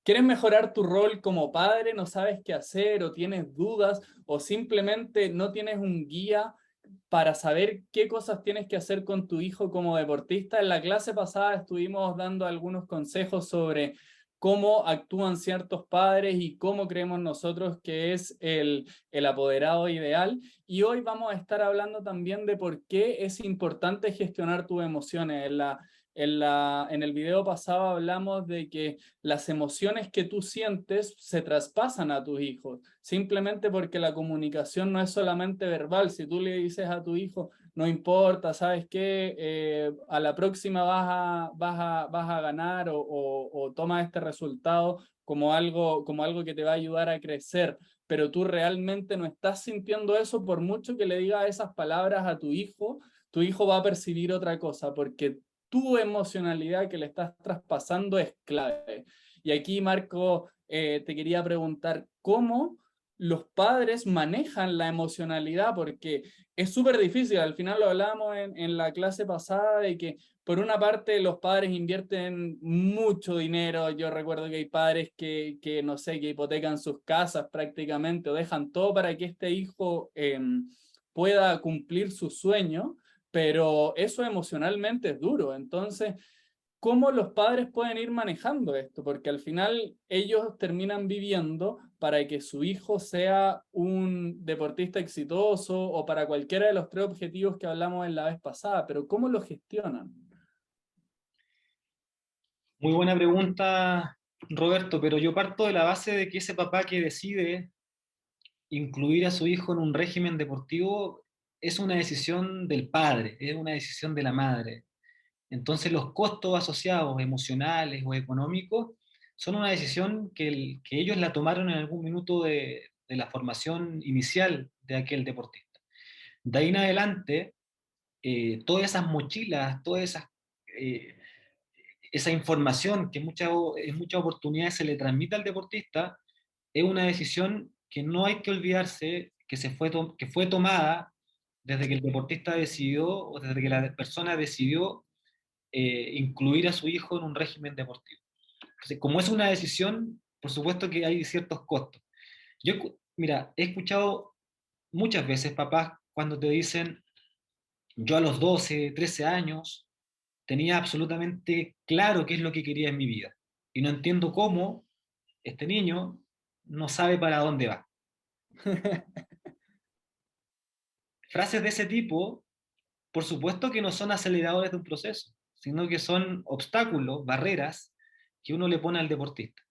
¿Quieres mejorar tu rol como padre? ¿No sabes qué hacer o tienes dudas o simplemente no tienes un guía para saber qué cosas tienes que hacer con tu hijo como deportista? En la clase pasada estuvimos dando algunos consejos sobre cómo actúan ciertos padres y cómo creemos nosotros que es el apoderado ideal. Y hoy vamos a estar hablando también de por qué es importante gestionar tus emociones. En el video pasado hablamos de que las emociones que tú sientes se traspasan a tus hijos, simplemente porque la comunicación no es solamente verbal. Si tú le dices a tu hijo, no importa, ¿sabes qué? A la próxima vas a ganar o toma este resultado como algo que te va a ayudar a crecer, pero tú realmente no estás sintiendo eso, por mucho que le digas esas palabras a tu hijo va a percibir otra cosa, porque tu emocionalidad que le estás traspasando es clave. Y aquí, Marco, te quería preguntar cómo los padres manejan la emocionalidad, porque es súper difícil. Al final lo hablábamos en la clase pasada de que por una parte los padres invierten mucho dinero. Yo recuerdo que hay padres que no sé, que hipotecan sus casas prácticamente o dejan todo para que este hijo pueda cumplir su sueño, pero eso emocionalmente es duro. Entonces, ¿cómo los padres pueden ir manejando esto? Porque al final ellos terminan viviendo para que su hijo sea un deportista exitoso o para cualquiera de los tres objetivos que hablamos en la vez pasada, pero ¿cómo lo gestionan? Muy buena pregunta, Roberto, pero yo parto de la base de que ese papá que decide incluir a su hijo en un régimen deportivo es una decisión del padre, es una decisión de la madre. Entonces los costos asociados emocionales o económicos son una decisión que ellos la tomaron en algún minuto de la formación inicial de aquel deportista. De ahí en adelante, todas esas mochilas, todas esas eh, esa información que en muchas oportunidades se le transmite al deportista es una decisión que no hay que olvidarse que fue tomada desde que el deportista decidió o desde que la persona decidió incluir a su hijo en un régimen deportivo. Entonces, como es una decisión, por supuesto que hay ciertos costos. Mira, he escuchado muchas veces papás cuando te dicen, yo a los 12, 13 años tenía absolutamente claro qué es lo que quería en mi vida. Y no entiendo cómo este niño no sabe para dónde va. Frases de ese tipo, por supuesto que no son aceleradores de un proceso, sino que son obstáculos, barreras que uno le pone al deportista.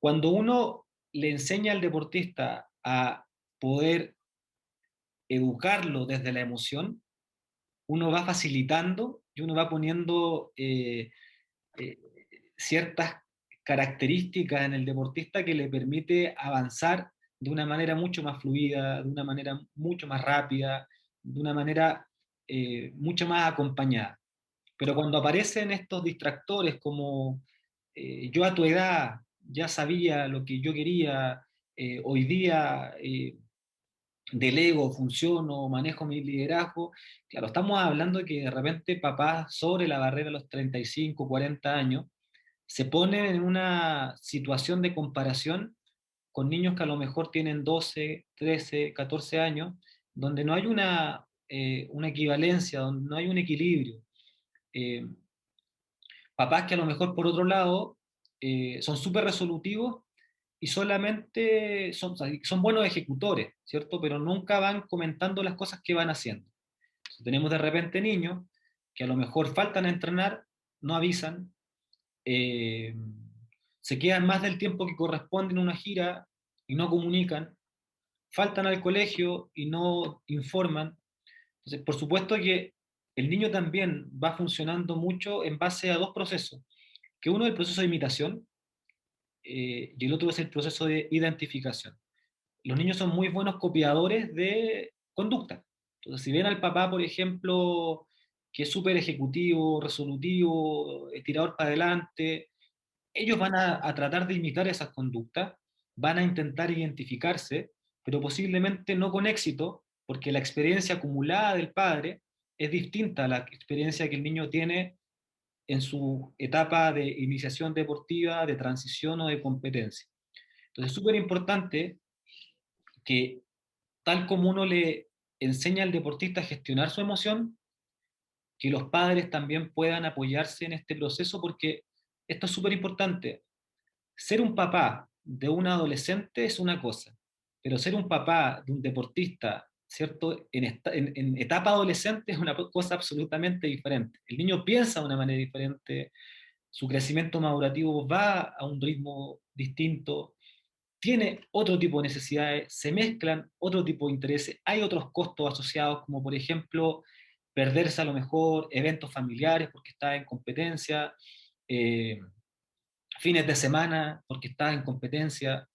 Cuando uno le enseña al deportista a poder educarlo desde la emoción, uno va facilitando y uno va poniendo eh, ciertas características en el deportista que le permite avanzar de una manera mucho más fluida, de una manera mucho más rápida, de una manera mucho más acompañada. Pero cuando aparecen estos distractores como yo a tu edad ya sabía lo que yo quería, hoy día delego, funciono, manejo mi liderazgo, claro, estamos hablando de que de repente papás sobre la barrera de los 35, 40 años se ponen en una situación de comparación con niños que a lo mejor tienen 12, 13, 14 años, donde no hay una equivalencia, donde no hay un equilibrio. Eh, Papás que a lo mejor por otro lado son súper resolutivos y solamente son, o sea, son buenos ejecutores, ¿cierto? Pero nunca van comentando las cosas que van haciendo. Entonces, tenemos de repente niños que a lo mejor faltan a entrenar, no avisan, eh, se quedan más del tiempo que corresponde en una gira y no comunican, faltan al colegio y no informan. Entonces, por supuesto que el niño también va funcionando mucho en base a dos procesos, que uno es el proceso de imitación y el otro es el proceso de identificación. Los niños son muy buenos copiadores de conducta. Entonces, si ven al papá, por ejemplo, que es súper ejecutivo, resolutivo, tirador para adelante, ellos van a tratar de imitar esas conductas, van a intentar identificarse, pero posiblemente no con éxito, porque la experiencia acumulada del padre es distinta a la experiencia que el niño tiene en su etapa de iniciación deportiva, de transición o de competencia. Entonces es súper importante que, tal como uno le enseña al deportista a gestionar su emoción, que los padres también puedan apoyarse en este proceso, porque esto es súper importante. Ser un papá de un adolescente es una cosa, pero ser un papá de un deportista, ¿cierto? En etapa adolescente es una cosa absolutamente diferente. El niño piensa de una manera diferente, su crecimiento madurativo va a un ritmo distinto, tiene otro tipo de necesidades, se mezclan otro tipo de intereses, hay otros costos asociados, como por ejemplo perderse a lo mejor eventos familiares porque está en competencia, eh, fines de semana porque estás en competencia,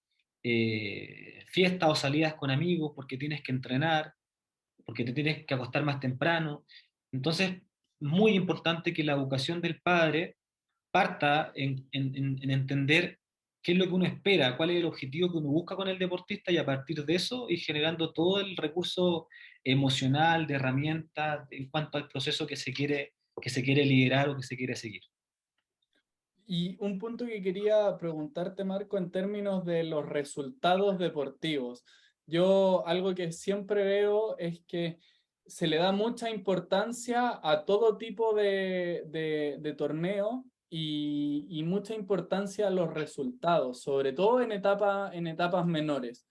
fiestas o salidas con amigos porque tienes que entrenar, porque te tienes que acostar más temprano. Entonces, muy importante que la educación del padre parta en entender qué es lo que uno espera, cuál es el objetivo que uno busca con el deportista, y a partir de eso ir generando todo el recurso emocional, de herramientas en cuanto al proceso que se quiere liderar o que se quiere seguir. Y un punto que quería preguntarte, Marco, en términos de los resultados deportivos. Yo algo que siempre veo es que se le da mucha importancia a todo tipo de torneo y mucha importancia a los resultados, sobre todo en etapas menores.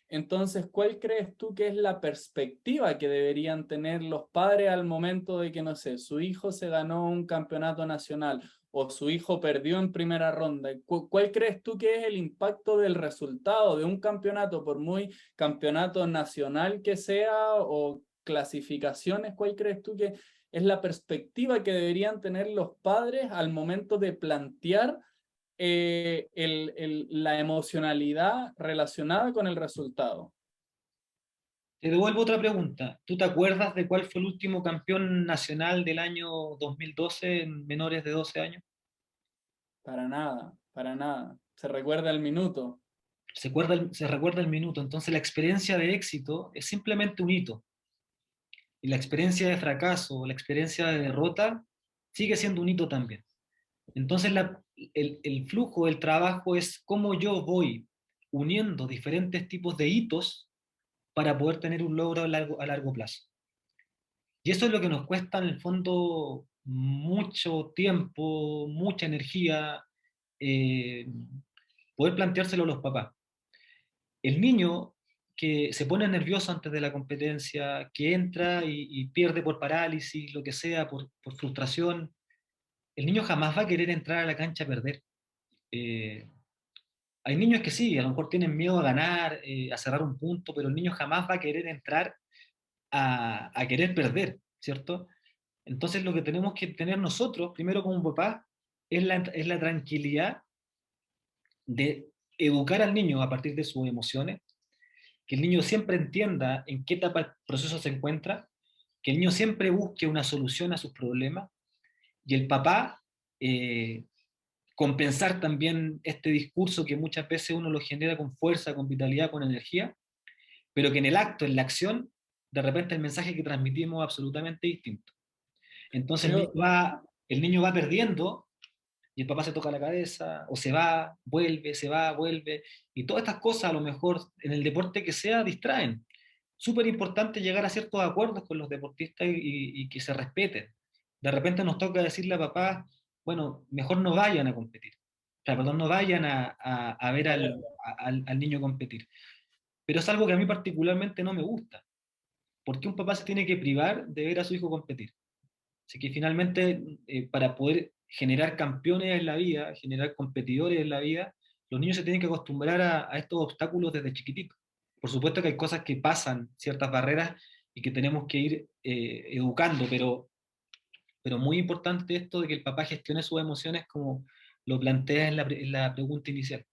Entonces, ¿cuál crees tú que es la perspectiva que deberían tener los padres al momento de que, no sé, su hijo se ganó un campeonato nacional o su hijo perdió en primera ronda? ¿Cuál crees tú que es el impacto del resultado de un campeonato, por muy campeonato nacional que sea o clasificaciones? ¿Cuál crees tú que es la perspectiva que deberían tener los padres al momento de plantear la emocionalidad relacionada con el resultado? Te devuelvo otra pregunta. ¿Tú te acuerdas de cuál fue el último campeón nacional del año 2012 en menores de 12 años? Para nada, para nada. Se recuerda el minuto. Se recuerda el minuto. Entonces la experiencia de éxito es simplemente un hito. Y la experiencia de fracaso, la experiencia de derrota, sigue siendo un hito también. Entonces el flujo del trabajo es cómo yo voy uniendo diferentes tipos de hitos para poder tener un logro a largo plazo. Y eso es lo que nos cuesta en el fondo mucho tiempo, mucha energía, eh, poder planteárselo a los papás. El niño que se pone nervioso antes de la competencia, que entra y pierde por parálisis, lo que sea, por frustración, el niño jamás va a querer entrar a la cancha a perder. Eh, Hay niños que sí, a lo mejor tienen miedo a ganar, a cerrar un punto, pero el niño jamás va a querer entrar a querer perder, ¿cierto? Entonces lo que tenemos que tener nosotros, primero como papá, es la tranquilidad de educar al niño a partir de sus emociones, que el niño siempre entienda en qué etapa del proceso se encuentra, que el niño siempre busque una solución a sus problemas, y el papá compensar también este discurso que muchas veces uno lo genera con fuerza, con vitalidad, con energía, pero que en el acto, en la acción, de repente el mensaje que transmitimos es absolutamente distinto. Entonces Creo, el niño va perdiendo y el papá se toca la cabeza, o se va, vuelve, y todas estas cosas a lo mejor en el deporte que sea distraen. Súper importante llegar a ciertos acuerdos con los deportistas y que se respeten. De repente nos toca decirle a papá, bueno, mejor no vayan a competir. O sea, perdón, no vayan a ver al niño competir. Pero es algo que a mí particularmente no me gusta. ¿Por qué un papá se tiene que privar de ver a su hijo competir? Así que finalmente, para poder generar campeones en la vida, generar competidores en la vida, los niños se tienen que acostumbrar a estos obstáculos desde chiquititos. Por supuesto que hay cosas que pasan, ciertas barreras, y que tenemos que ir educando, pero muy importante esto de que el papá gestione sus emociones como lo plantea en la pregunta inicial.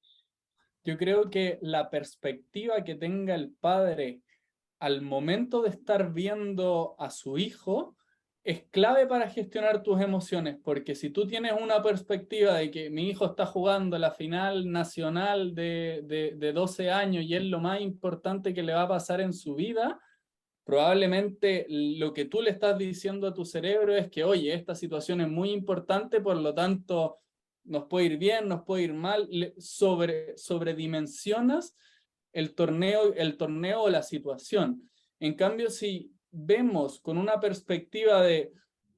yo creo que la perspectiva que tenga el padre al momento de estar viendo a su hijo es clave para gestionar tus emociones, porque si tú tienes una perspectiva de que mi hijo está jugando la final nacional de 12 años y es lo más importante que le va a pasar en su vida, Probablemente lo que tú le estás diciendo a tu cerebro es que, oye, esta situación es muy importante, por lo tanto, nos puede ir bien, nos puede ir mal, sobredimensionas el torneo o la situación. En cambio, si vemos con una perspectiva de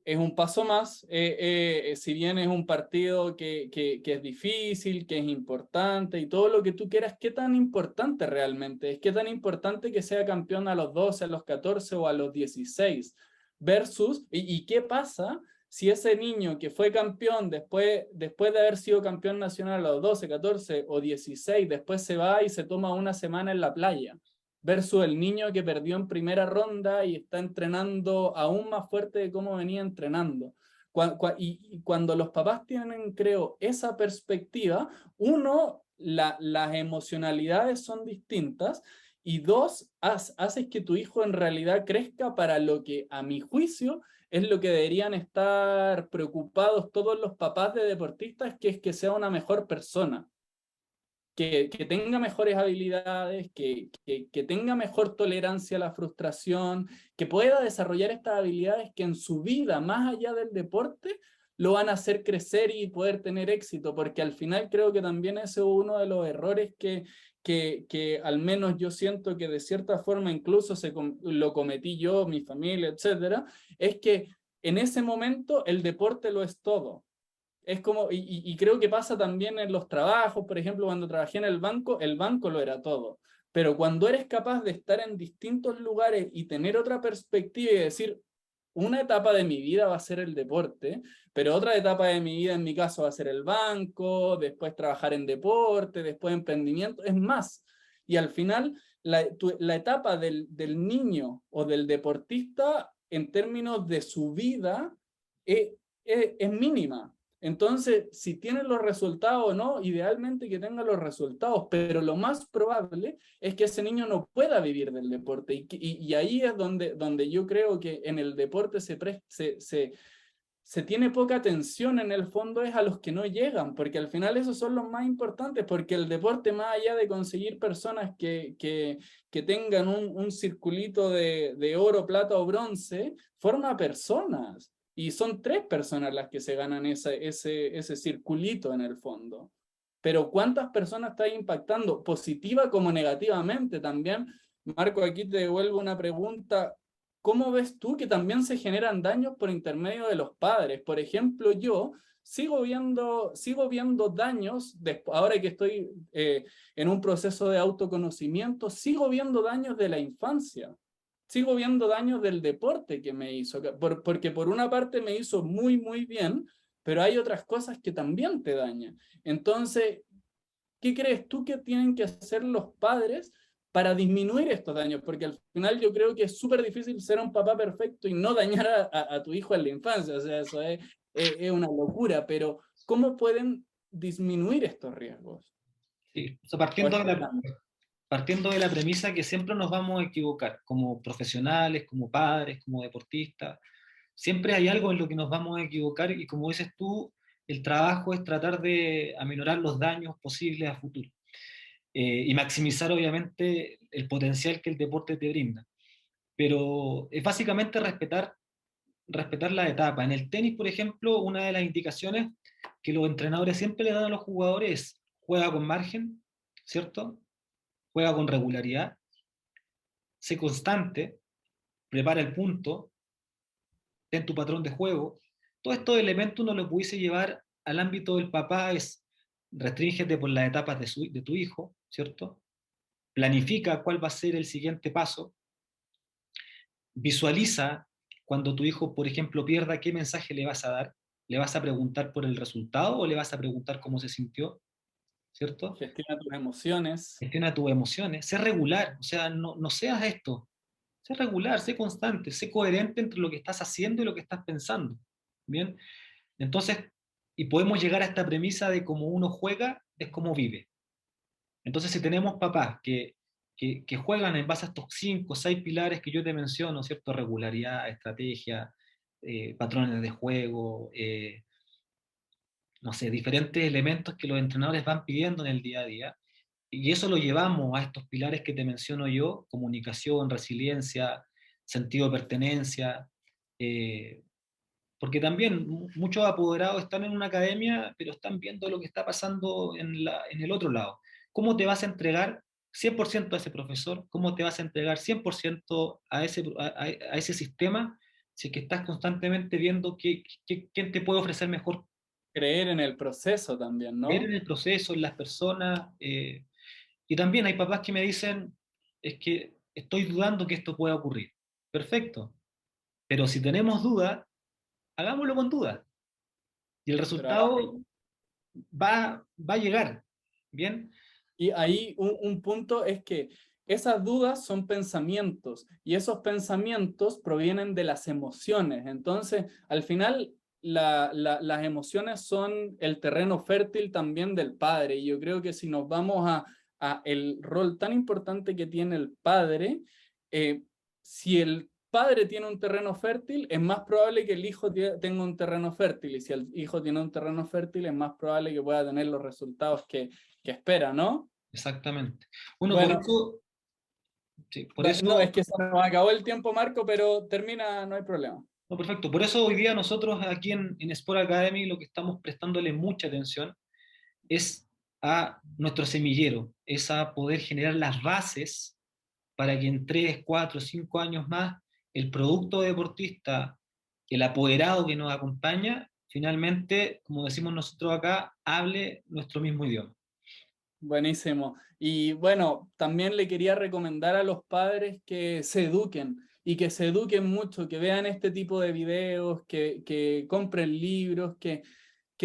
es un paso más, si bien es un partido que es difícil, que es importante y todo lo que tú quieras, ¿qué tan importante realmente es? ¿Qué tan importante que sea campeón a los 12, a los 14 o a los 16? Versus, ¿y qué pasa si ese niño que fue campeón después de haber sido campeón nacional a los 12, 14 o 16, después se va y se toma una semana en la playa? Versus el niño que perdió en primera ronda y está entrenando aún más fuerte de cómo venía entrenando. Y cuando los papás tienen, creo, esa perspectiva, uno, las emocionalidades son distintas y dos, haces que tu hijo en realidad crezca para lo que, a mi juicio, es lo que deberían estar preocupados todos los papás de deportistas, que es que sea una mejor persona, que tenga mejores habilidades, que tenga mejor tolerancia a la frustración, que pueda desarrollar estas habilidades que en su vida, más allá del deporte, lo van a hacer crecer y poder tener éxito, porque al final creo que también ese es uno de los errores que al menos yo siento que de cierta forma incluso lo cometí yo, mi familia, etcétera, es que en ese momento el deporte lo es todo. Es como, y creo que pasa también en los trabajos, por ejemplo, cuando trabajé en el banco lo era todo. Pero cuando eres capaz de estar en distintos lugares y tener otra perspectiva y decir, una etapa de mi vida va a ser el deporte, pero otra etapa de mi vida, en mi caso, va a ser el banco, después trabajar en deporte, después emprendimiento, es más. Y al final, la etapa del niño o del deportista, en términos de su vida, es, es mínima. Entonces, si tienen los resultados o no, idealmente que tengan los resultados, pero lo más probable es que ese niño no pueda vivir del deporte. Y ahí es donde yo creo que en el deporte se tiene poca atención en el fondo es a los que no llegan, porque al final esos son los más importantes, porque el deporte, más allá de conseguir personas que tengan un circulito de oro, plata o bronce, forma personas. Y son tres personas las que se ganan ese circulito en el fondo. Pero ¿cuántas personas está impactando, positiva como negativamente también? Marco, aquí te devuelvo una pregunta. ¿Cómo ves tú que también se generan daños por intermedio de los padres? Por ejemplo, yo sigo viendo daños, ahora que estoy en un proceso de autoconocimiento, sigo viendo daños de la infancia, sigo viendo daños del deporte que me hizo, porque por una parte me hizo muy, muy bien, pero hay otras cosas que también te dañan. Entonces, ¿qué crees tú que tienen que hacer los padres para disminuir estos daños? Porque al final yo creo que es súper difícil ser un papá perfecto y no dañar a tu hijo en la infancia. O sea, eso es una locura, pero ¿cómo pueden disminuir estos riesgos? Sí. O sea, O este daño? partiendo de la premisa que siempre nos vamos a equivocar, como profesionales, como padres, como deportistas, siempre hay algo en lo que nos vamos a equivocar y como dices tú, el trabajo es tratar de aminorar los daños posibles a futuro y maximizar obviamente el potencial que el deporte te brinda. Pero es básicamente respetar la etapa. En el tenis, por ejemplo, una de las indicaciones que los entrenadores siempre le dan a los jugadores es juega con margen, ¿cierto? Juega con regularidad, sé constante, prepara el punto, ten tu patrón de juego. Todos estos elementos uno lo pudiese llevar al ámbito del papá, es restríngete por las etapas de tu hijo, ¿cierto? Planifica cuál va a ser el siguiente paso, visualiza cuando tu hijo, por ejemplo, pierda, qué mensaje le vas a dar. ¿Le vas a preguntar por el resultado o le vas a preguntar cómo se sintió? ¿Cierto? Gestiona tus emociones. Gestiona tus emociones, sé regular, o sea, no seas esto, sé regular, sé constante, sé coherente entre lo que estás haciendo y lo que estás pensando. Bien, entonces, y podemos llegar a esta premisa de cómo uno juega es como vive. Entonces, si tenemos papás que juegan en base a estos 5 o 6 pilares que yo te menciono, ¿cierto? Regularidad, estrategia, patrones de juego, no sé, diferentes elementos que los entrenadores van pidiendo en el día a día, y eso lo llevamos a estos pilares que te menciono yo: comunicación, resiliencia, sentido de pertenencia, porque también muchos apoderados están en una academia, pero están viendo lo que está pasando en el otro lado. ¿Cómo te vas a entregar 100% a ese profesor? ¿Cómo te vas a entregar 100% a ese sistema si es que estás constantemente viendo quién te puede ofrecer mejor? Creer en el proceso también, Ver ¿no? en el proceso, en las personas. Y también hay papás que me dicen, es que estoy dudando que esto pueda ocurrir. Perfecto, pero si tenemos dudas, hagámoslo con dudas. Y el Pero hagamos. resultado va a llegar. ¿Bien? Y ahí un punto es que esas dudas son pensamientos y esos pensamientos provienen de las emociones. Entonces, al final, las emociones son el terreno fértil también del padre. Y yo creo que si nos vamos a el rol tan importante que tiene el padre, si el padre tiene un terreno fértil, es más probable que el hijo tenga un terreno fértil. Y si el hijo tiene un terreno fértil, es más probable que pueda tener los resultados que espera, ¿no? Exactamente. Bueno, por Bueno, eso, sí, por no, es eso, que se nos acabó el tiempo, Marco, pero termina, no hay problema. no, perfecto. Por eso hoy día nosotros aquí en Sport Academy lo que estamos prestándole mucha atención es a nuestro semillero, es a poder generar las bases para que en 3, 4, 5 años más el producto deportista, el apoderado que nos acompaña, finalmente, como decimos nosotros acá, hable nuestro mismo idioma. Buenísimo. Y bueno, también le quería recomendar a los padres que se eduquen y que se eduquen mucho, que vean este tipo de videos, que compren libros, que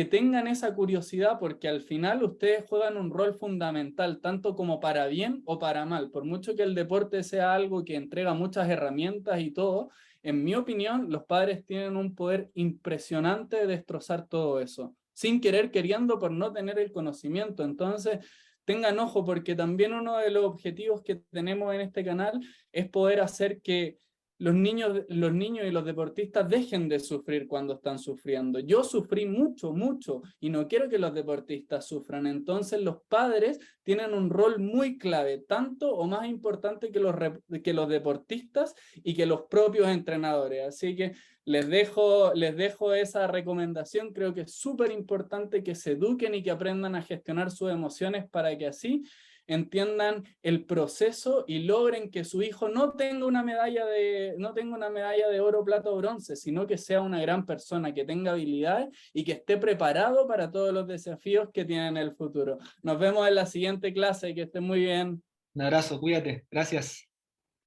tengan esa curiosidad, porque al final ustedes juegan un rol fundamental, tanto como para bien o para mal. Por mucho que el deporte sea algo que entrega muchas herramientas y todo, en mi opinión, los padres tienen un poder impresionante de destrozar todo eso, sin querer, queriendo, por no tener el conocimiento. Entonces, tengan ojo, porque también uno de los objetivos que tenemos en este canal es poder hacer que los niños y los deportistas dejen de sufrir cuando están sufriendo. Yo sufrí mucho, mucho, y no quiero que los deportistas sufran. Entonces los padres tienen un rol muy clave, tanto o más importante que los deportistas y que los propios entrenadores. Así que les dejo esa recomendación. Creo que es súper importante que se eduquen y que aprendan a gestionar sus emociones para que así entiendan el proceso y logren que su hijo no tenga una medalla de oro, plata o bronce, sino que sea una gran persona, que tenga habilidades y que esté preparado para todos los desafíos que tiene en el futuro. Nos vemos en la siguiente clase, que estén muy bien. Un abrazo, cuídate, gracias.